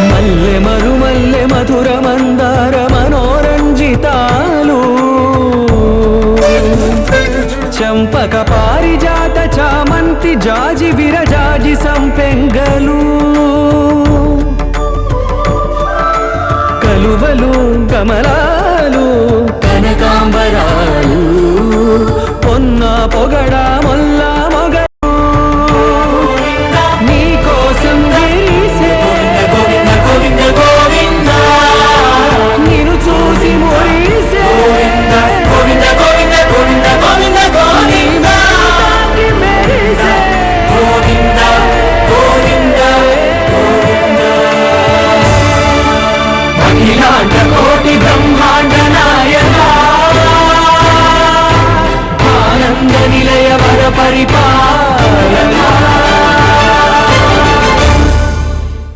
మల్లె మరుమల్లె మధుర మందార మనోరంజితాలు చంపక పారిజాత చామంతి జాజి విరజాజి సంపెంగలు కలువలు కమలాలు కనకాంబరాలు పొన్న పొగడ మొల్ల